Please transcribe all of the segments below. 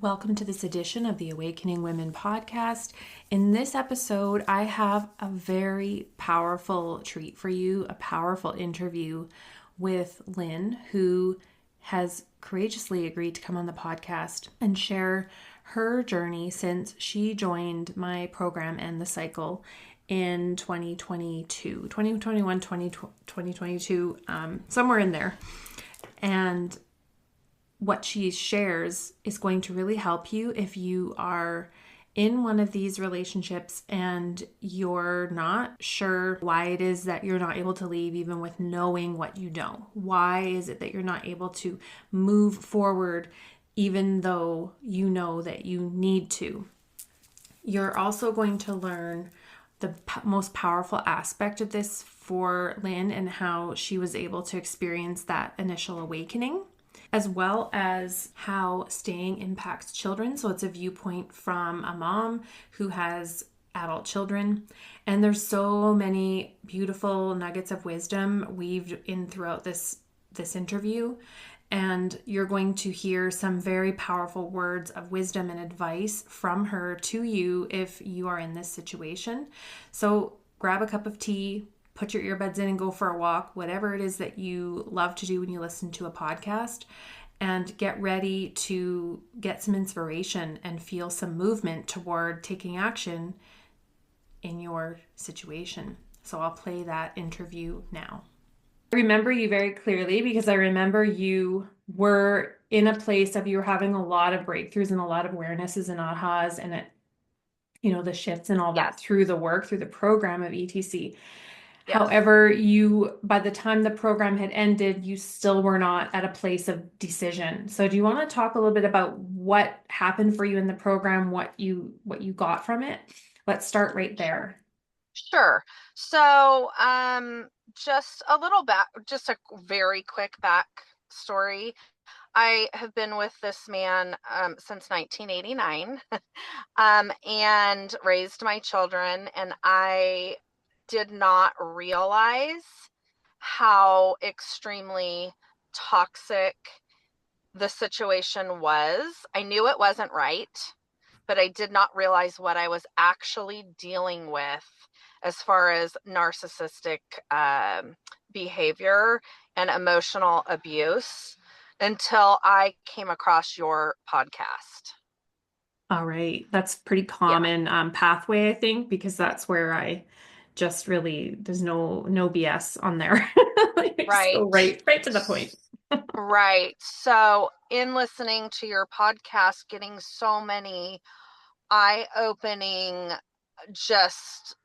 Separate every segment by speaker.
Speaker 1: Welcome to this edition of the Awakening Women podcast. In this episode, I have a very powerful treat for you, a powerful interview with Lynn, who has courageously agreed to come on the podcast and share her journey since she joined my program and the cycle in 2021, 2022, somewhere in there. And what she shares is going to really help you if you are in one of these relationships and you're not sure why it is that you're not able to leave, even with knowing what you know. Why is it that you're not able to move forward even though you know that you need to? You're also going to learn the most powerful aspect of this for Lynn and how she was able to experience that initial awakening, as well as how staying impacts children. So it's a viewpoint from a mom who has adult children. And there's so many beautiful nuggets of wisdom weaved in throughout this interview. And you're going to hear some very powerful words of wisdom and advice from her to you if you are in this situation. So grab a cup of tea, put your earbuds in and go for a walk, whatever it is that you love to do when you listen to a podcast, and get ready to get some inspiration and feel some movement toward taking action in your situation. So I'll play that interview now. I remember you very clearly because I remember you were in a place of you were having a lot of breakthroughs and a lot of awarenesses and ahas and it, the shifts and all that through the work, through the program of ETC.
Speaker 2: Yes.
Speaker 1: However, by the time the program had ended, you still were not at a place of decision. So do you want to talk a little bit about what happened for you in the program, what you got from it? Let's start right there.
Speaker 2: Sure. So, just a little just a very quick back story. I have been with this man since 1989 and raised my children, and I did not realize how extremely toxic the situation was. I knew it wasn't right, but I did not realize what I was actually dealing with as far as narcissistic behavior and emotional abuse until I came across your podcast.
Speaker 1: All right. That's pretty common pathway, I think, because that's where I just really, there's no BS on there. Just
Speaker 2: Right.
Speaker 1: go right to the point.
Speaker 2: Right. So in listening to your podcast, getting so many eye-opening just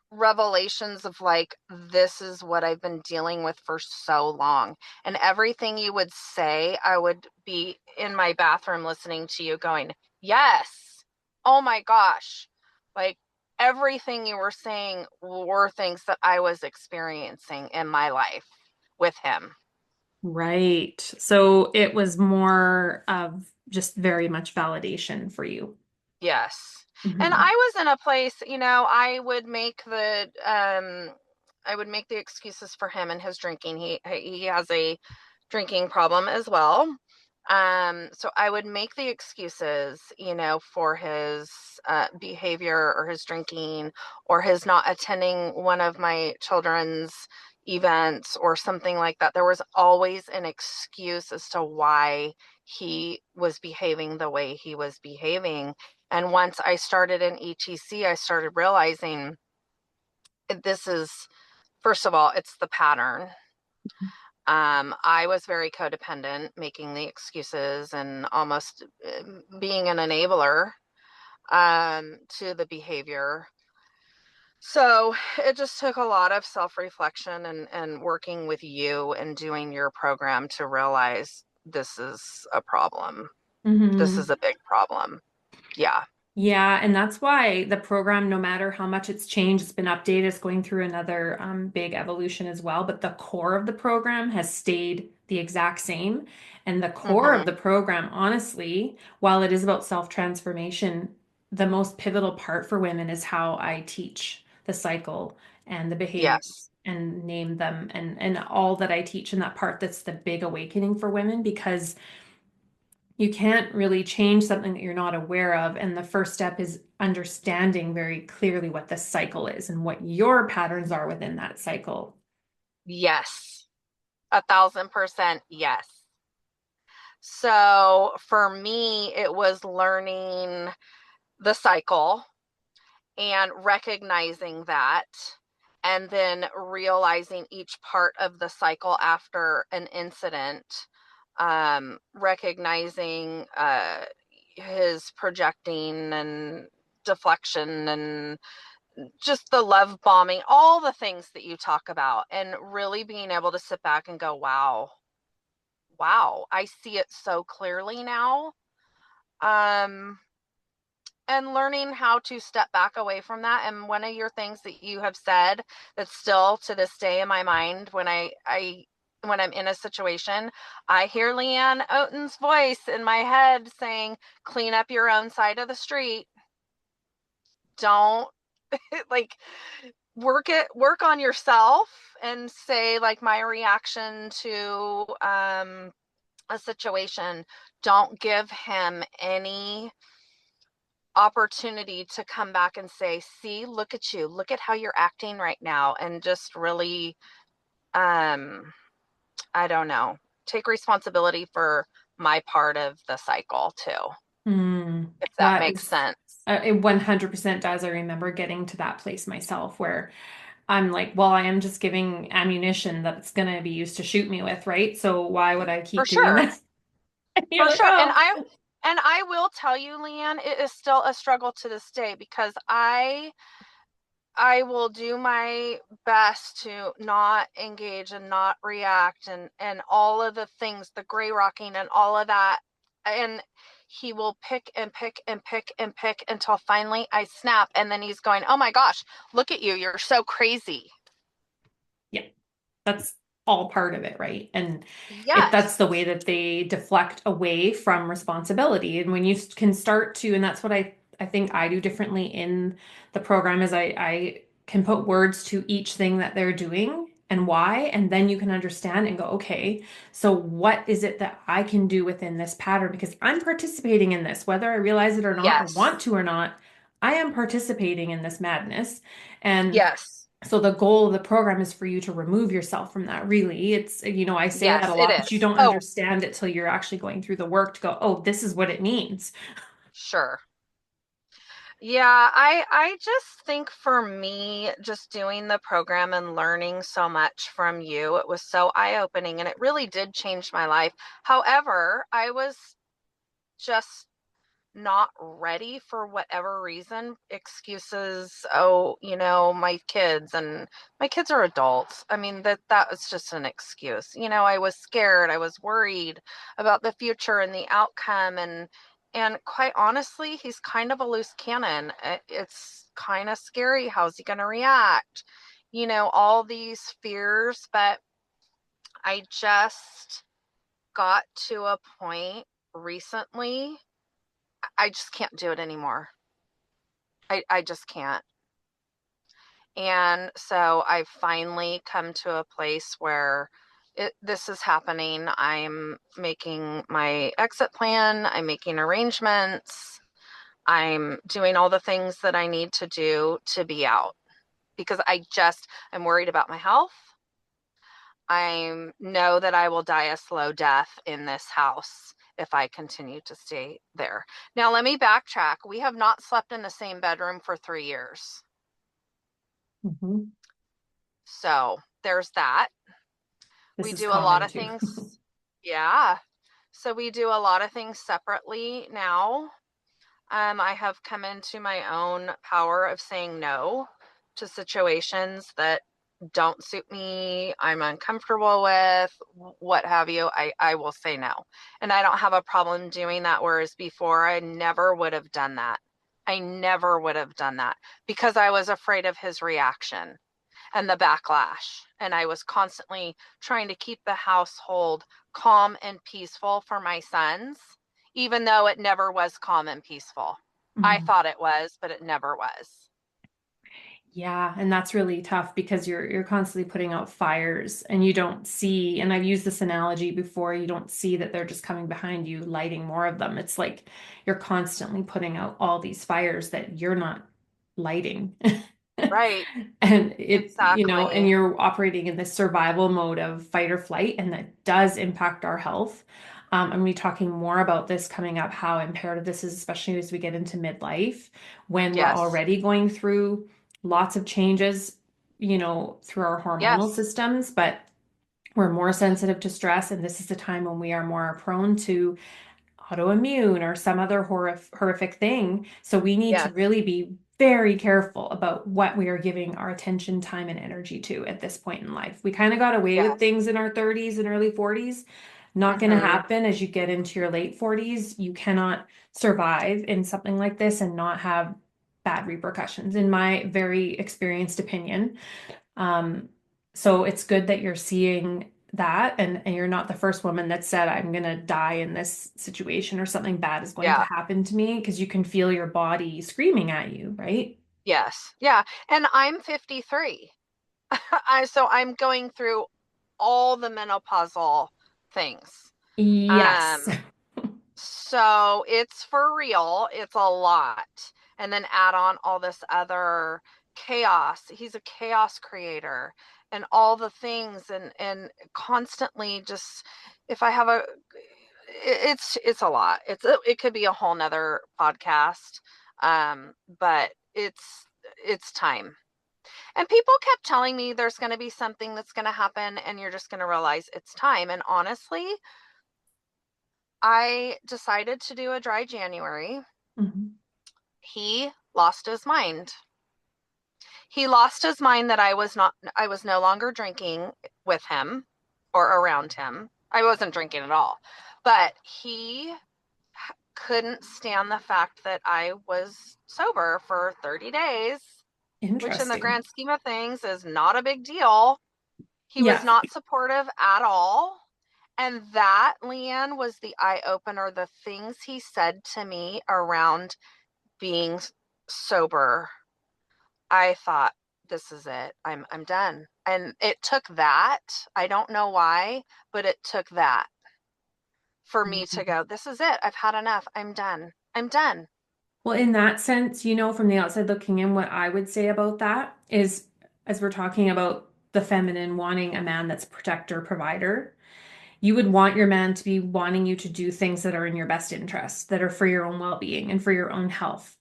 Speaker 2: revelations of like, this is what I've been dealing with for so long. And everything you would say, I would be in my bathroom listening to you going, yes, oh my gosh. Like everything you were saying were things that I was experiencing in my life with him.
Speaker 1: Right. So it was more of just very much validation for you.
Speaker 2: Yes. And
Speaker 1: Mhm.
Speaker 2: I was in a place, I would make the excuses for him and his drinking. He has a drinking problem as well. So I would make the excuses, for his behavior or his drinking or his not attending one of my children's events or something like that. There was always an excuse as to why he was behaving the way he was behaving. And once I started in ETC, I started realizing this is, first of all, it's the pattern. I was very codependent, making the excuses and almost being an enabler to the behavior. So it just took a lot of self-reflection and working with you and doing your program to realize this is a problem. This is
Speaker 1: Mhm.
Speaker 2: a big problem. Yeah.
Speaker 1: Yeah, and that's why the program, no matter how much it's changed, it's been updated, it's going through another big evolution as well. But the core of the program has stayed the exact same. And the core of
Speaker 2: Mm-hmm.
Speaker 1: the program, honestly, while it is about self-transformation, the most pivotal part for women is how I teach the cycle and the
Speaker 2: Yes.
Speaker 1: behaviors and name them and all that I teach in that part that's the big awakening for women because You can't really change something that you're not aware of. And the first step is understanding very clearly what the cycle is and what your patterns are within that cycle.
Speaker 2: Yes, 1,000% yes. So for me, it was learning the cycle and recognizing that, and then realizing each part of the cycle after an incident, recognizing his projecting and deflection and just the love bombing, all the things that you talk about, and really being able to sit back and go, wow, wow, I see it so clearly now. Um, and learning how to step back away from that. And one of your things that you have said that's still to this day in my mind, when when I'm in a situation, I hear Leanne Oaten's voice in my head saying, clean up your own side of the street. Don't like work on yourself, and say, like, my reaction to a situation, don't give him any opportunity to come back and say, see, look at you, look at how you're acting right now, and just really, um I don't know, take responsibility for my part of the cycle too, if that
Speaker 1: That
Speaker 2: makes
Speaker 1: is,
Speaker 2: sense.
Speaker 1: it 100% does. I remember getting to that place myself where I'm like, well, I am just giving ammunition that's going to be used to shoot me with, right? So why would I
Speaker 2: For
Speaker 1: keep doing
Speaker 2: sure.
Speaker 1: that? And you're
Speaker 2: For
Speaker 1: like,
Speaker 2: sure. And
Speaker 1: oh,
Speaker 2: I will tell you, Leanne, it is still a struggle to this day, because I will do my best to not engage and not react, and all of the things, the gray rocking and all of that. And he will pick and pick and pick and pick until finally I snap, and then he's going, "Oh my gosh, look at you. You're so crazy."
Speaker 1: yeah, that's all part of it, right? And
Speaker 2: Yes.
Speaker 1: that's the way that they deflect away from responsibility. And when you can start to, and that's what I think I do differently in the program is I can put words to each thing that they're doing and why, and then you can understand and go, okay, so what is it that I can do within this pattern? Because I'm participating in this, whether I realize it or not, or
Speaker 2: Yes.
Speaker 1: want to or not, I am participating in this madness. And
Speaker 2: Yes.
Speaker 1: so the goal of the program is for you to remove yourself from that, really. It's, I say that a
Speaker 2: Yes, it
Speaker 1: lot, but you
Speaker 2: is.
Speaker 1: don't
Speaker 2: Oh,
Speaker 1: understand it till you're actually going through the work to go, oh, this is what it means.
Speaker 2: sure. Yeah, I just think for me, just doing the program and learning so much from you, it was so eye-opening, and it really did change my life. However, I was just not ready for whatever reason. Excuses, oh, my kids are adults. I mean, that was just an excuse. I was scared, I was worried about the future and the outcome, and quite honestly, he's kind of a loose cannon. It's kind of scary. How's he going to react? All these fears, but I just got to a point recently. I just can't do it anymore. I just can't. And so I've finally come to a place where this is happening. I'm making my exit plan, I'm making arrangements, I'm doing all the things that I need to do to be out, because I'm worried about my health. I know that I will die a slow death in this house if I continue to stay there. Now, let me backtrack. We have not slept in the same bedroom for 3 years.
Speaker 1: Mhm.
Speaker 2: So there's that.
Speaker 1: This
Speaker 2: We
Speaker 1: is
Speaker 2: do a lot
Speaker 1: common
Speaker 2: of
Speaker 1: too.
Speaker 2: things. Yeah. So we do a lot of things separately now. I have come into my own power of saying no to situations that don't suit me, I'm uncomfortable with, what have you. I will say no. And I don't have a problem doing that. Whereas before, I never would have done that. I never would have done that because I was afraid of his reaction and the backlash. And I was constantly trying to keep the household calm and peaceful for my sons, even though it never was calm and peaceful. I
Speaker 1: Mhm.
Speaker 2: thought it was, but it never was.
Speaker 1: Yeah, and that's really tough because you're constantly putting out fires and you don't see, and I've used this analogy before, you don't see that they're just coming behind you, lighting more of them. It's like you're constantly putting out all these fires that you're not lighting.
Speaker 2: Right.
Speaker 1: And and
Speaker 2: Exactly.
Speaker 1: you're operating in this survival mode of fight or flight, and that does impact our health. I'm going to be talking more about this coming up, how imperative this is, especially as we get into midlife, when we're
Speaker 2: Yes.
Speaker 1: already going through lots of changes, through our hormonal
Speaker 2: Yes.
Speaker 1: systems, but we're more sensitive to stress. And this is the time when we are more prone to autoimmune or some other horrific thing. So we need to
Speaker 2: Yes.
Speaker 1: really be very careful about what we are giving our attention, time, and energy to at this point in life. We kind of got away with
Speaker 2: Yes.
Speaker 1: things in our 30s and early 40s. Not going to
Speaker 2: Hmm.
Speaker 1: happen as you get into your late 40s. You cannot survive in something like this and not have bad repercussions, in my very experienced opinion. Um, so it's good that you're seeing that, and you're not the first woman that said, I'm gonna die in this situation or something bad is going to
Speaker 2: Yeah.
Speaker 1: happen to me, because you can feel your body screaming at you, right?
Speaker 2: Yes. Yeah. And I'm 53. So I'm going through all the menopausal things.
Speaker 1: Yes.
Speaker 2: Um, so it's for real. It's a lot. And then add on all this other chaos. He's a chaos creator and all the things and constantly just if I have a it's a lot. It could be a whole nother podcast. But it's time. And people kept telling me there's going to be something that's going to happen and you're just going to realize it's time. And honestly, I decided to do a dry January.
Speaker 1: Mhm.
Speaker 2: He lost his mind. He lost his mind that I was no longer drinking with him or around him. I wasn't drinking at all. But he couldn't stand the fact that I was sober for 30 days, which in the
Speaker 1: Interesting.
Speaker 2: grand scheme of things is not a big deal. He was
Speaker 1: Yeah.
Speaker 2: not supportive at all. And that, Leanne, was the eye opener. The things he said to me around being sober, I thought, this is it. I'm done. And it took that. I don't know why, but it took that for me to go, this is it. I've had enough. I'm done. I'm done.
Speaker 1: Well, in that sense, from the outside looking in, what I would say about that is, as we're talking about the feminine wanting a man that's protector, provider, you would want your man to be wanting you to do things that are in your best interest, that are for your own well-being and for your own health.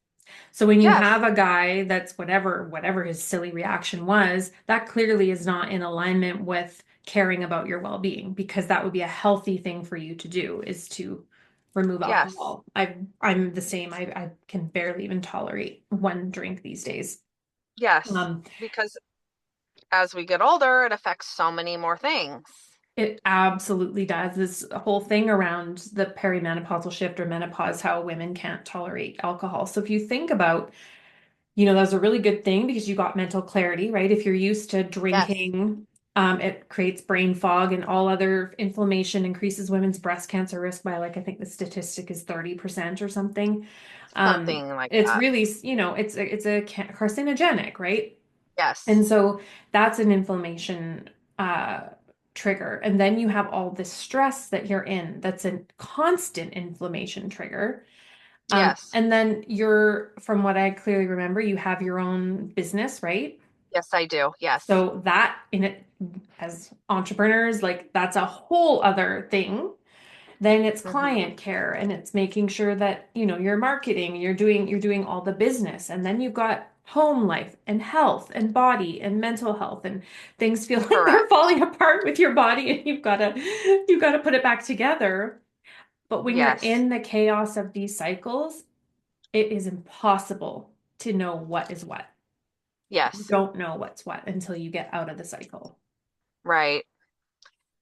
Speaker 1: So when you have
Speaker 2: Yes.
Speaker 1: a guy that's whatever his silly reaction was, that clearly is not in alignment with caring about your well-being, because that would be a healthy thing for you to do, is to remove
Speaker 2: Yes.
Speaker 1: alcohol. I'm the same. I can barely even tolerate one drink these days.
Speaker 2: Yes.
Speaker 1: Um,
Speaker 2: Because as we get older, it affects so many more things.
Speaker 1: It absolutely does. This whole thing around the perimenopausal shift or menopause, how women can't tolerate alcohol. So if you think about, that's a really good thing because you got mental clarity, right? If you're used to
Speaker 2: Yes.
Speaker 1: drinking, it creates brain fog and all other inflammation, increases women's breast cancer risk by, like, I think the statistic is 30% or something.
Speaker 2: Something like
Speaker 1: It's
Speaker 2: that.
Speaker 1: really, it's a carcinogenic, right? And
Speaker 2: Yes.
Speaker 1: so that's an inflammation uh, trigger. And then you have all this stress that you're in, that's a constant inflammation trigger.
Speaker 2: Yes.
Speaker 1: And then from what I clearly remember, you have your own business, right?
Speaker 2: Yes, I do. Yes.
Speaker 1: So that in it, as entrepreneurs, like, that's a whole other thing. Then it's
Speaker 2: Hmm.
Speaker 1: client care, and it's making sure that, you're marketing, you're doing all the business. And then you've got home life and health and body and mental health, and things feel like they're
Speaker 2: Correct.
Speaker 1: falling apart with your body, and you've got to put it back together. But when you're
Speaker 2: Yes.
Speaker 1: in the chaos of these cycles, it is impossible to know what is what. You
Speaker 2: Yes.
Speaker 1: don't know what's what until you get out of the cycle.
Speaker 2: Right.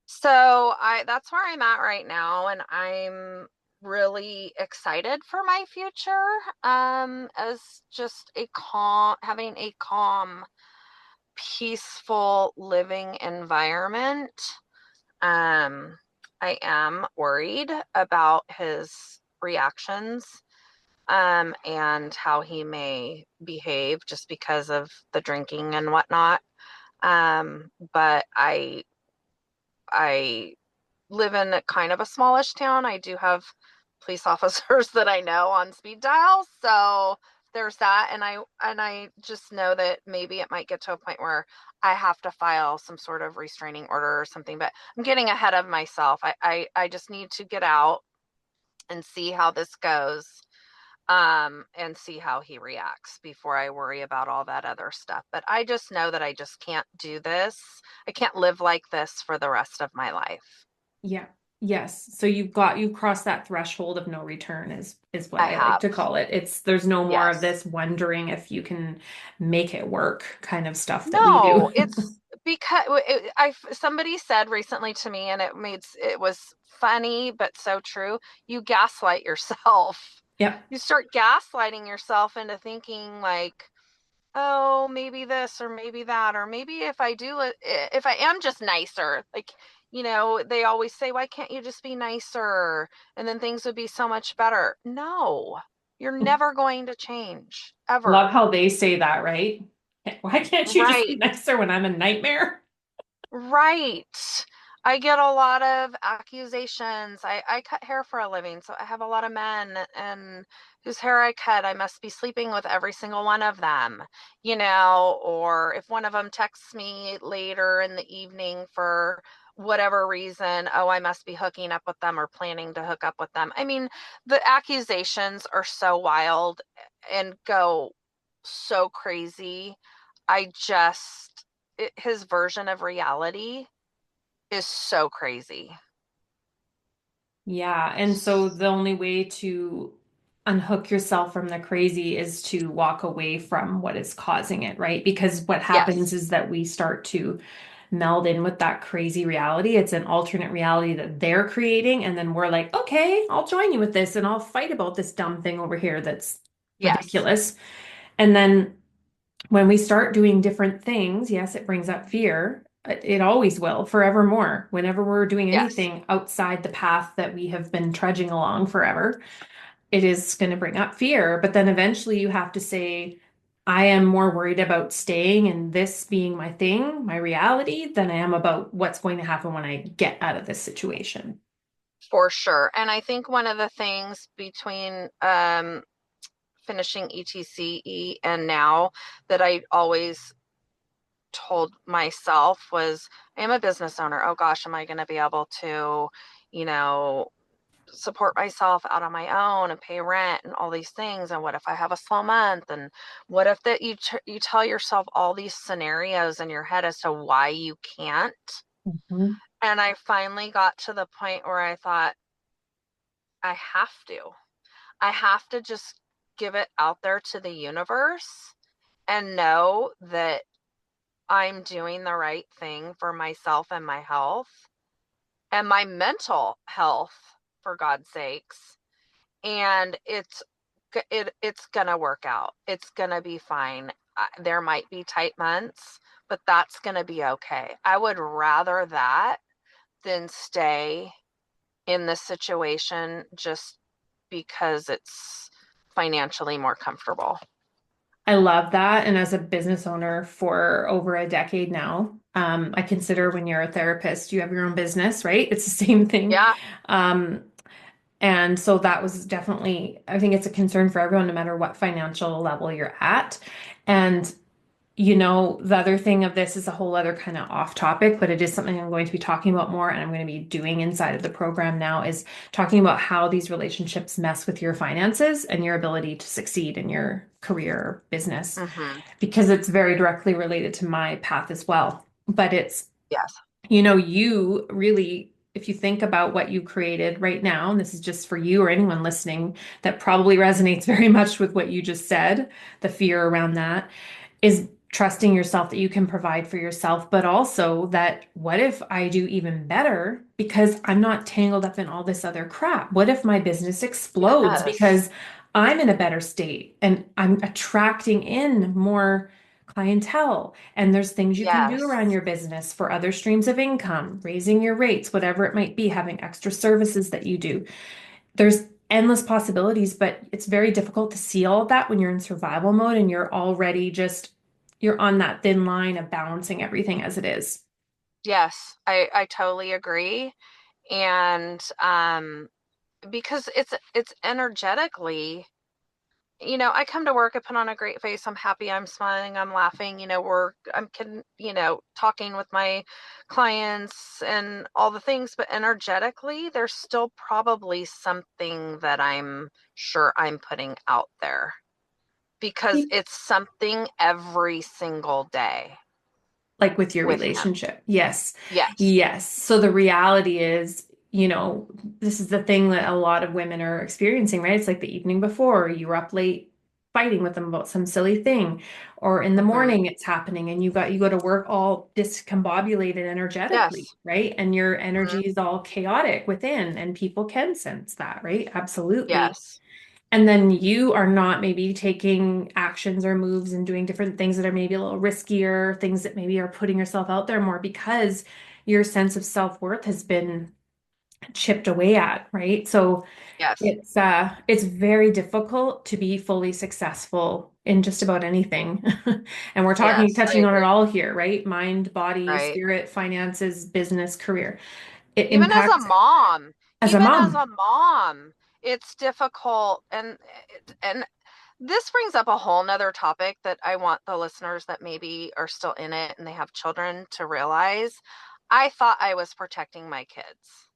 Speaker 2: So I that's where I'm at right now, and I'm really excited for my future. As just having a calm, peaceful living environment. Um, I am worried about his reactions and how he may behave just because of the drinking and whatnot. But I live in a kind of a smallish town. I do have police officers that I know on speed dial, so there's that. And I just know that maybe it might get to a point where I have to file some sort of restraining order or something. But I'm getting ahead of myself. I just need to get out and see how this goes, and see how he reacts before I worry about all that other stuff. But I just know that I just can't do this. I can't live like this for the rest of my life.
Speaker 1: Yeah. Yes. So you've crossed that threshold of no return is what
Speaker 2: I
Speaker 1: I like
Speaker 2: have.
Speaker 1: to call it. There's no more of
Speaker 2: Yes.
Speaker 1: this wondering if you can make it work kind of stuff that we do.
Speaker 2: No, it's because somebody said recently to me, and it was funny but so true. You gaslight yourself.
Speaker 1: Yep.
Speaker 2: You start gaslighting yourself into thinking like, oh, maybe this or maybe that, or maybe if I do it, if I am just nicer, like, they always say, why can't you just be nicer? And then things would be so much better. No, you're never going to change
Speaker 1: Love
Speaker 2: ever.
Speaker 1: how they say that, right? Why can't you just be
Speaker 2: Right.
Speaker 1: nicer when I'm a nightmare?
Speaker 2: Right. I get a lot of accusations. I cut hair for a living, so I have a lot of men and whose hair I cut, I must be sleeping with every single one of them, or if one of them texts me later in the evening for whatever reason, oh, I must be hooking up with them or planning to hook up with them. I mean, the accusations are so wild and go so crazy. I just his version of reality is so crazy.
Speaker 1: Yeah, and so the only way to unhook yourself from the crazy is to walk away from what is causing it, right? Because what happens
Speaker 2: Yes.
Speaker 1: is that we start to meld in with that crazy reality. It's an alternate reality that they're creating, and then we're like, okay, I'll join you with this and I'll fight about this dumb thing over here that's
Speaker 2: Yes.
Speaker 1: ridiculous. And then when we start doing different things, yes, it brings up fear. It always will, forevermore. Whenever we're doing
Speaker 2: Yes.
Speaker 1: anything outside the path that we have been trudging along forever, it is going to bring up fear. But then eventually you have to say, I am more worried about staying and this being my thing, my reality, than I am about what's going to happen when I get out of this situation.
Speaker 2: For sure. And I think one of the things between finishing ETCE and now that I always told myself was, I am a business owner. Oh gosh, am I going to be able to, you know, support myself out on my own and pay rent and all these things? And what if I have a slow month? And what if that you tell yourself all these scenarios in your head as to why you can't?
Speaker 1: Mhm.
Speaker 2: And I finally got to the point where I thought, I have to. I have to just give it out there to the universe and know that I'm doing the right thing for myself and my health and my mental health, for God's sakes. And it's gonna work out. It's gonna be fine. There might be tight months, but that's gonna be okay. I would rather that than stay in this situation just because it's financially more comfortable.
Speaker 1: I love that. And as a business owner for over a decade now, I consider when you're a therapist, you have your own business, right? It's the same thing.
Speaker 2: Yeah,
Speaker 1: Um, and so that was definitely, I think it's a concern for everyone, no matter what financial level you're at. And the other thing of this is a whole other kind of off topic, but it is something I'm going to be talking about more and I'm going to be doing inside of the program now is talking about how these relationships mess with your finances and your ability to succeed in your career or business,
Speaker 2: mm-hmm.
Speaker 1: because it's very directly related to my path as well. But it's,
Speaker 2: Yes,
Speaker 1: you really, if you think about what you created right now, and this is just for you or anyone listening that probably resonates very much with what you just said, the fear around that is trusting yourself that you can provide for yourself, but also that what if I do even better because I'm not tangled up in all this other crap? What if my business explodes
Speaker 2: yes,
Speaker 1: because I'm in a better state and I'm attracting in more clientele? And there's things you can do around
Speaker 2: yes,
Speaker 1: your business for other streams of income, raising your rates, whatever it might be, having extra services that you do. There's endless possibilities, but it's very difficult to see all of that when you're in survival mode and you're already just you're on that thin line of balancing everything as it is.
Speaker 2: Yes, I totally agree. And because it's energetically, I come to work, I put on a great face, I'm happy, I'm smiling, I'm laughing, I'm kidding, talking with my clients and all the things, but energetically, there's still probably something that I'm sure I'm putting out there because it's something every single day
Speaker 1: Like with your
Speaker 2: with him.
Speaker 1: relationship. Yes.
Speaker 2: Yes.
Speaker 1: Yes. So the reality is, this is the thing that a lot of women are experiencing, right? It's like the evening before, you were up late fighting with them about some silly thing, or in the
Speaker 2: Hmm.
Speaker 1: morning it's happening and you go to work all discombobulated energetically,
Speaker 2: Yes.
Speaker 1: right? And your energy
Speaker 2: Hmm.
Speaker 1: is all chaotic within, and people can sense that, right? Absolutely.
Speaker 2: Yes.
Speaker 1: And then you are not maybe taking actions or moves and doing different things that are maybe a little riskier, things that maybe are putting yourself out there more because your sense of self-worth has been chipped away at, right? So
Speaker 2: Yes.
Speaker 1: it's very difficult to be fully successful in just about anything. And we're
Speaker 2: Yes, I
Speaker 1: touching on it
Speaker 2: agree.
Speaker 1: all here, right? Mind, body,
Speaker 2: Right.
Speaker 1: spirit, finances, business, career. It
Speaker 2: Even as a
Speaker 1: impacts
Speaker 2: mom,
Speaker 1: as a
Speaker 2: even as
Speaker 1: mom.
Speaker 2: a mom, it's difficult. And this brings up a whole nother topic that I want the listeners that maybe are still in it and they have children to realize. I thought I was protecting my kids.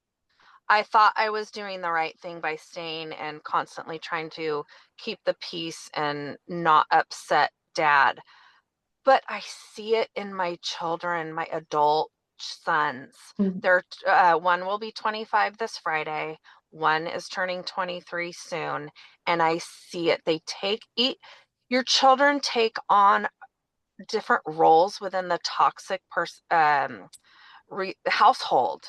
Speaker 2: I thought I was doing the right thing by staying and constantly trying to keep the peace and not upset dad. But I see it in my children, my adult sons. One will be 25 this Friday. One is turning 23 soon, and I see it. Your children take on different roles within the toxic household.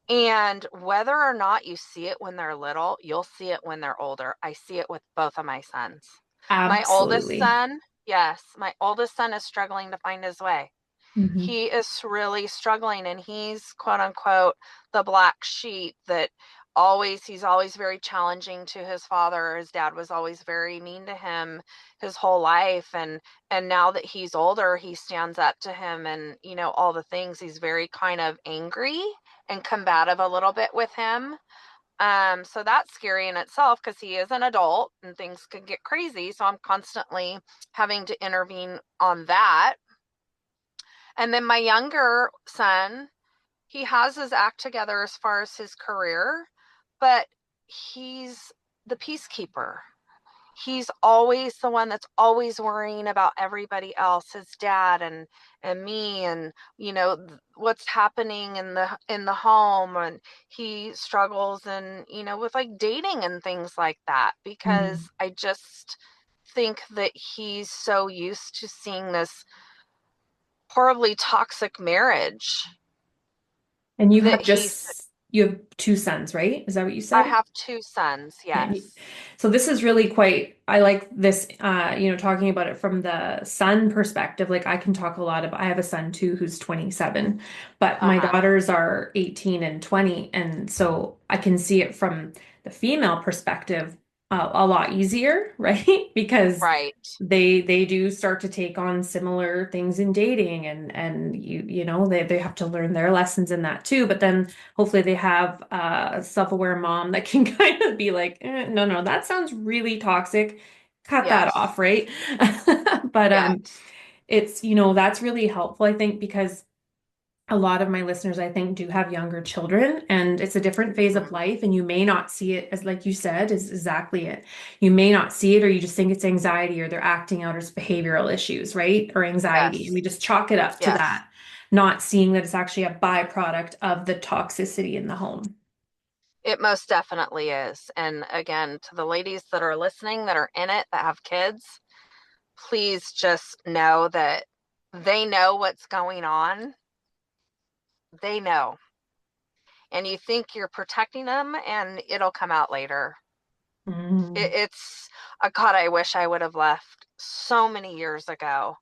Speaker 2: And whether or not you see it when they're little, you'll see it when they're older. I see it with both of my sons. My oldest
Speaker 1: Absolutely.
Speaker 2: son, yes, my oldest son is struggling to find his way.
Speaker 1: Mhm.
Speaker 2: He is really struggling, and he's quote unquote the black sheep that he's always very challenging to his father. His dad was always very mean to him his whole life, and now that he's older, he stands up to him, and all the things. He's very kind of angry and combative a little bit with him. So that's scary in itself because he is an adult and things could get crazy, so I'm constantly having to intervene on that. And then my younger son, he has his act together as far as his career, but he's the peacekeeper. He's always the one that's always worrying about everybody else, his dad and me, and what's happening in the home. And he struggles and with like dating and things like that because
Speaker 1: Mhm.
Speaker 2: I just think that he's so used to seeing this horribly toxic marriage
Speaker 1: And
Speaker 2: that he's
Speaker 1: you have two sons, right? Is that what you
Speaker 2: I
Speaker 1: said?
Speaker 2: have two sons,
Speaker 1: And
Speaker 2: yes.
Speaker 1: so this is really quite, I like this, talking about it from the son perspective. Like I can talk a lot about, I have a son too who's 27, but my
Speaker 2: Uh-huh.
Speaker 1: daughters are 18 and 20. And so I can see it from the female perspective a lot easier, right? Because
Speaker 2: Right.
Speaker 1: they do start to take on similar things in dating and they have to learn their lessons in that too. But then hopefully they have a self-aware mom that can kind of be like, no, no, that sounds really toxic. Cut that
Speaker 2: Yes.
Speaker 1: off, right? But
Speaker 2: Yes.
Speaker 1: it's, that's really helpful, I think, because a lot of my listeners, I think, do have younger children, and it's a different phase of
Speaker 2: Mhm.
Speaker 1: life. And you may not see it as, like you said, is exactly it. You may not see it, or you just think it's anxiety, or they're acting out as behavioral issues, right? Or anxiety. And
Speaker 2: Yes.
Speaker 1: we just chalk it up to
Speaker 2: Yes.
Speaker 1: that, not seeing that it's actually a byproduct of the toxicity in the home.
Speaker 2: It most definitely is. And again, to the ladies that are listening that are in it that have kids, please just know that they know what's going on. They know. And you think you're protecting them and it'll come out later.
Speaker 1: Mm.
Speaker 2: It's God, I wish I would have left so many years ago.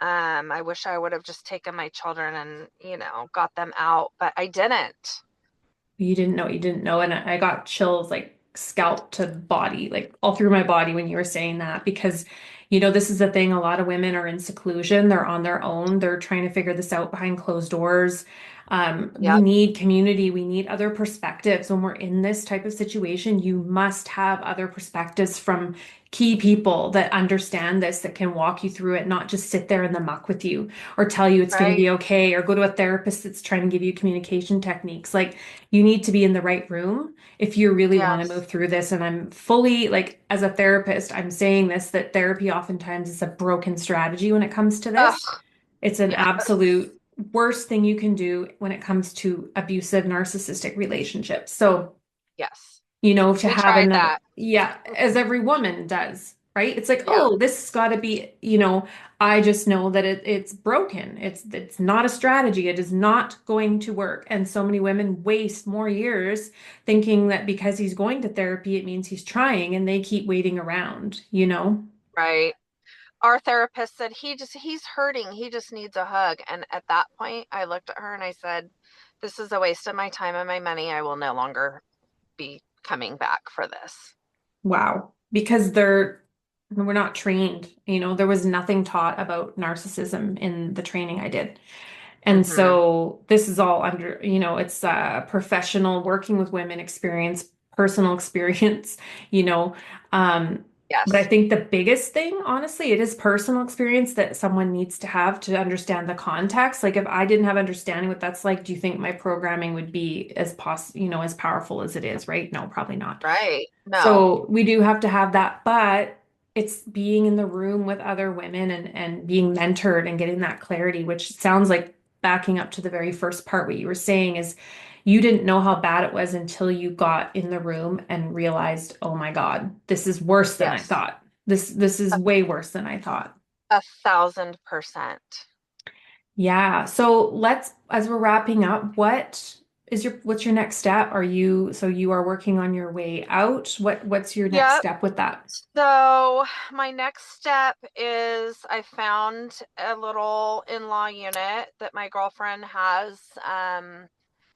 Speaker 2: I wish I would have just taken my children and, got them out, but I didn't.
Speaker 1: You didn't know, and I got chills like scalp to body, like all through my body when you were saying that, because, this is the thing. A lot of women are in seclusion. They're on their own. They're trying to figure this out behind closed doors. We
Speaker 2: Yep.
Speaker 1: need community. We need other perspectives. When we're in this type of situation, you must have other perspectives from key people that understand this, that can walk you through it, not just sit there in the muck with you or tell you it's going to
Speaker 2: Right.
Speaker 1: be okay, or go to a therapist that's trying to give you communication techniques. Like, you need to be in the right room if you really want to
Speaker 2: Yes.
Speaker 1: move through this. And I'm fully, like, as a therapist, I'm saying this, that therapy oftentimes is a broken strategy when it comes to this.
Speaker 2: Ugh.
Speaker 1: It's an
Speaker 2: Yes.
Speaker 1: absolute worst thing you can do when it comes to abusive narcissistic relationships. So,
Speaker 2: Yes.
Speaker 1: to
Speaker 2: We
Speaker 1: have
Speaker 2: tried
Speaker 1: another,
Speaker 2: that.
Speaker 1: yeah, as every woman does, right? It's like,
Speaker 2: Yeah.
Speaker 1: oh, this has got to be, I just know that it's broken. It's not a strategy. It is not going to work. And so many women waste more years thinking that because he's going to therapy, it means he's trying, and they keep waiting around.
Speaker 2: Right. Our therapist said he's hurting. He just needs a hug. And at that point, I looked at her and I said, this is a waste of my time and my money. I will no longer be coming back for this.
Speaker 1: Wow. Because we're not trained. There was nothing taught about narcissism in the training I did. And
Speaker 2: Hmm.
Speaker 1: so this is all it's professional working with women experience, personal experience, you know. Um, but I
Speaker 2: Yes.
Speaker 1: think the biggest thing, honestly, it is personal experience that someone needs to have to understand the context. Like, if I didn't have understanding what that's like, do you think my programming would be as powerful as it is, right? No, probably not.
Speaker 2: Right. No.
Speaker 1: So we do have to have that, but it's being in the room with other women and being mentored and getting that clarity, which sounds like, backing up to the very first part, what you were saying is you didn't know how bad it was until you got in the room and realized, oh my God, this is worse than I
Speaker 2: Yes.
Speaker 1: thought. This is
Speaker 2: A,
Speaker 1: way worse than I thought.
Speaker 2: 1,000%.
Speaker 1: Yeah. So as we're wrapping up, what's your next step? So you are working on your way out? What's your next
Speaker 2: Yep.
Speaker 1: step with that?
Speaker 2: So my next step is I found a little in-law unit that my girlfriend has.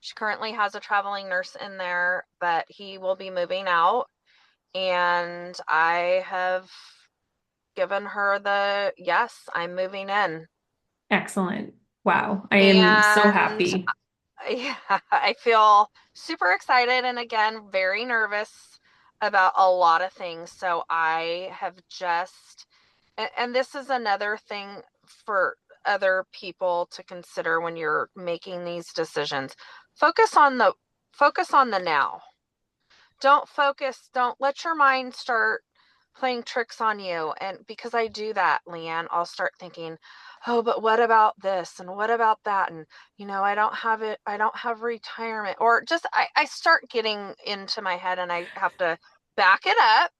Speaker 2: She currently has a traveling nurse in there, but he will be moving out. And I have given her the yes, I'm moving in.
Speaker 1: Excellent. Wow. I am so
Speaker 2: And
Speaker 1: happy.
Speaker 2: yeah, I feel super excited and again, very nervous about a lot of things. So I have just, and this is another thing for other people to consider when you're making these decisions. Focus on the focus on the now. Don't let your mind start playing tricks on you. And because I do that, Leanne, I'll start thinking, oh, but what about this? And what about that? And, I don't have retirement. Or just, I start getting into my head and I have to back it up.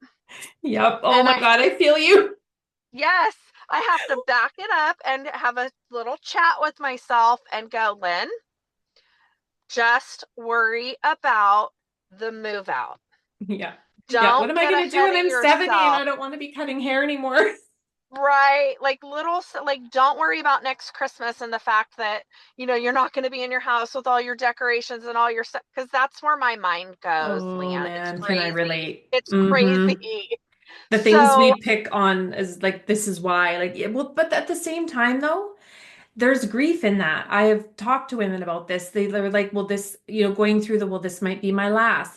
Speaker 1: Yep. Oh
Speaker 2: And
Speaker 1: my God, I feel you.
Speaker 2: yes, I have to back it up and have a little chat with myself and go, Lynn, just worry about the move out.
Speaker 1: Yeah. Yeah. What
Speaker 2: Don't
Speaker 1: am I
Speaker 2: get
Speaker 1: going to do
Speaker 2: ahead
Speaker 1: when
Speaker 2: of
Speaker 1: I'm 70 and
Speaker 2: yourself.
Speaker 1: I don't want to be cutting hair anymore?
Speaker 2: Right. Like don't worry about next Christmas and the fact that, you're not going to be in your house with all your decorations and all your stuff because that's where my mind goes,
Speaker 1: Oh
Speaker 2: Leanne. It's
Speaker 1: man, can I
Speaker 2: crazy.
Speaker 1: relate?
Speaker 2: It's crazy.
Speaker 1: The things
Speaker 2: So,
Speaker 1: we pick on is like, this is why, like, yeah, well, but at the same time though, there's grief in that. I have talked to women about this. They're like, well, this, going through well, this might be my last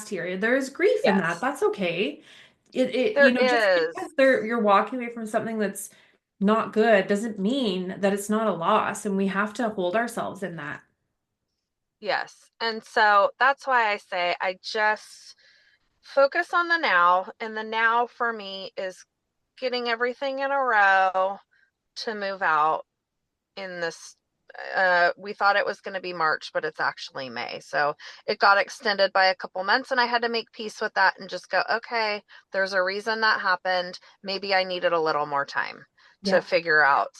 Speaker 1: here. There is grief in that.
Speaker 2: yes,
Speaker 1: That's okay.
Speaker 2: there
Speaker 1: Just
Speaker 2: is.
Speaker 1: because you're walking away from something that's not good doesn't mean that it's not a loss. And we have to hold ourselves in that.
Speaker 2: Yes. And so that's why I say I just focus on the now. And the now for me is getting everything in a row to move out in this we thought it was going to be March, but it's actually May. So it got extended by a couple months and I had to make peace with that and just go, okay, there's a reason that happened. Maybe I needed a little more time to
Speaker 1: Yeah.
Speaker 2: figure out,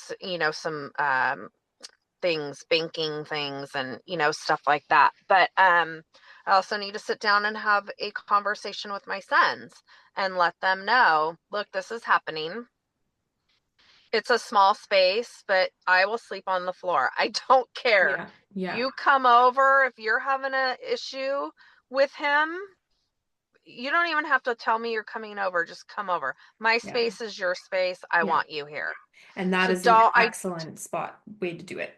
Speaker 2: some things, banking things and, stuff like that. But I also need to sit down and have a conversation with my sons and let them know, look, this is happening. It's a small space, but I will sleep on the floor. I don't care.
Speaker 1: Yeah. Yeah.
Speaker 2: You come over if you're having an issue with him, you don't even have to tell me you're coming over. Just come over. My
Speaker 1: Yeah.
Speaker 2: space is your space. I
Speaker 1: Yeah.
Speaker 2: want you here.
Speaker 1: And that
Speaker 2: So
Speaker 1: is an
Speaker 2: don't I
Speaker 1: excellent way to do it.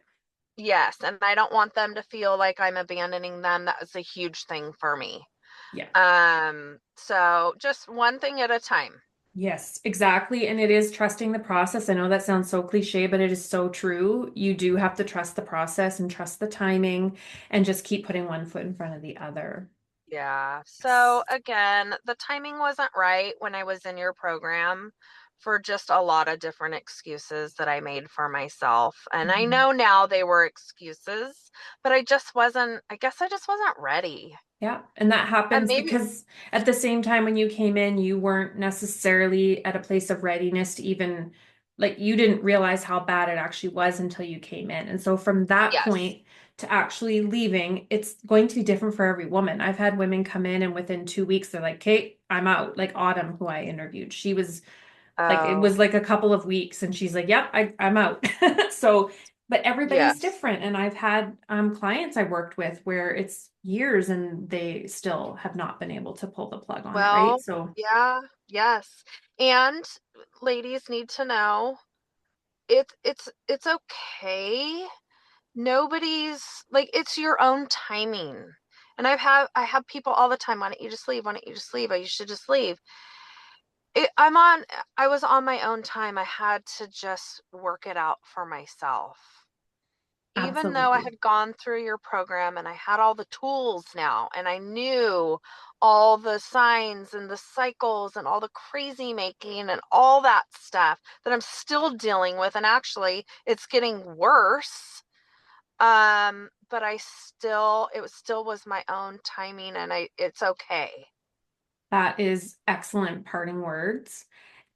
Speaker 2: Yes, and I don't want them to feel like I'm abandoning them. That was a huge thing for me.
Speaker 1: Yeah.
Speaker 2: So just one thing at a time.
Speaker 1: Yes, exactly. And it is trusting the process. I know that sounds so cliche, but it is so true. You do have to trust the process and trust the timing and just keep putting one foot in front of the other.
Speaker 2: Yeah. So
Speaker 1: Yes.
Speaker 2: again, the timing wasn't right when I was in your program for just a lot of different excuses that I made for myself. And I
Speaker 1: Mhm.
Speaker 2: know now they were excuses, but I guess I just wasn't ready.
Speaker 1: Yeah, and that
Speaker 2: And
Speaker 1: happens
Speaker 2: maybe,
Speaker 1: because at the same time when you came in, you weren't necessarily at a place of readiness to even like you didn't realize how bad it actually was until you came in. And so from that
Speaker 2: yes.
Speaker 1: point to actually leaving, it's going to be different for every woman. I've had women come in and within 2 weeks they're like, Kate, I'm out. Like Autumn, who I interviewed, she was like it
Speaker 2: Oh,
Speaker 1: was like a couple of weeks and she's like, yep, I'm out. So, but everybody's
Speaker 2: yes.
Speaker 1: different. And I've had clients I worked with where it's years and they still have not been able to pull the plug on it, right?
Speaker 2: Well,
Speaker 1: So
Speaker 2: yeah, yes. And ladies need to know it's okay. Nobody's like it's your own timing. And I have people all the time, why don't you just leave? Why don't you just leave? You should just leave. I was on my own time. I had to just work it out for myself. Even though I
Speaker 1: absolutely.
Speaker 2: had gone through your program and I had all the tools now and I knew all the signs and the cycles and all the crazy making and all that stuff that I'm still dealing with, and actually it's getting worse. But it still was my own timing, and it's okay.
Speaker 1: That is excellent parting words.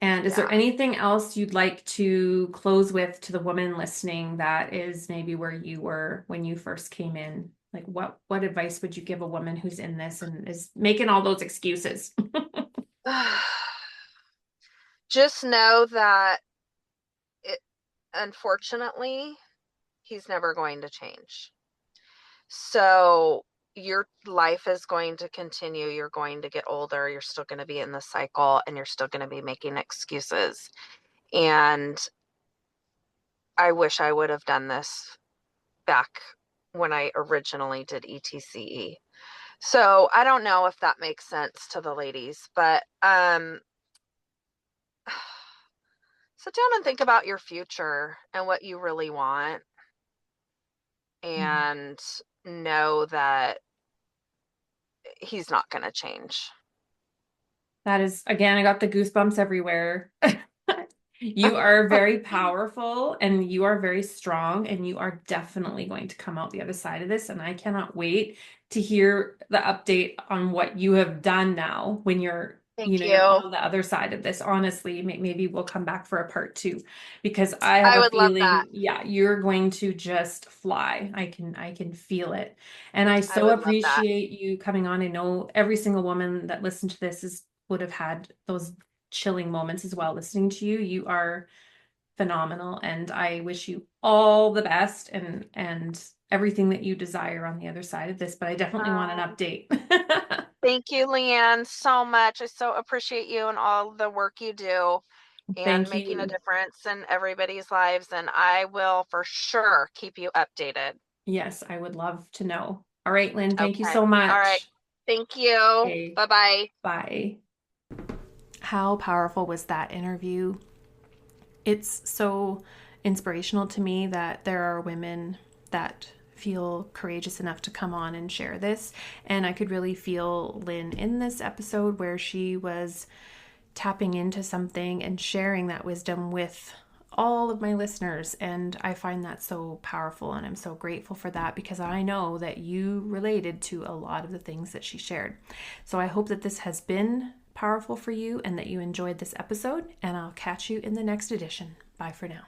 Speaker 1: And is there
Speaker 2: Yeah.
Speaker 1: anything else you'd like to close with to the woman listening that is maybe where you were when you first came in? Like what advice would you give a woman who's in this and is making all those excuses?
Speaker 2: Just know that it unfortunately he's never going to change. So your life is going to continue. You're going to get older. You're still going to be in the cycle and you're still going to be making excuses. And I wish I would have done this back when I originally did ETCE. So I don't know if that makes sense to the ladies, but sit down and think about your future and what you really want, and know that he's not going to change.
Speaker 1: That is, again, I got the goosebumps everywhere. You are very powerful and you are very strong, and you are definitely going to come out the other side of this. And I cannot wait to hear the update on what you have done now when
Speaker 2: Thank
Speaker 1: you're
Speaker 2: you.
Speaker 1: on the other side of this. Honestly, maybe we'll come back for a part two because I have
Speaker 2: I
Speaker 1: a
Speaker 2: would love that.
Speaker 1: feeling, yeah, you're going to just fly. I can feel it. And I
Speaker 2: I
Speaker 1: so
Speaker 2: would love that.
Speaker 1: appreciate you coming on. I know every single woman that listened to this would have had those chilling moments as well listening to you. You are phenomenal and I wish you all the best and everything that you desire on the other side of this, but I definitely want an
Speaker 2: Oh,
Speaker 1: update.
Speaker 2: thank you, Leanne, so much. I so appreciate you and all the work you do and
Speaker 1: Thank
Speaker 2: making a
Speaker 1: you.
Speaker 2: difference in everybody's lives. And I will for sure keep you updated.
Speaker 1: Yes, I would love to know. All right, Lynn, thank you
Speaker 2: Okay.
Speaker 1: so
Speaker 2: All right.
Speaker 1: much.
Speaker 2: Thank you.
Speaker 1: Okay,
Speaker 2: Bye bye.
Speaker 1: bye.
Speaker 3: How powerful was that interview? It's so inspirational to me that there are women that feel courageous enough to come on and share this. And I could really feel Lynn in this episode where she was tapping into something and sharing that wisdom with all of my listeners. And I find that so powerful. And I'm so grateful for that because I know that you related to a lot of the things that she shared. So I hope that this has been powerful for you and that you enjoyed this episode. And I'll catch you in the next edition. Bye for now.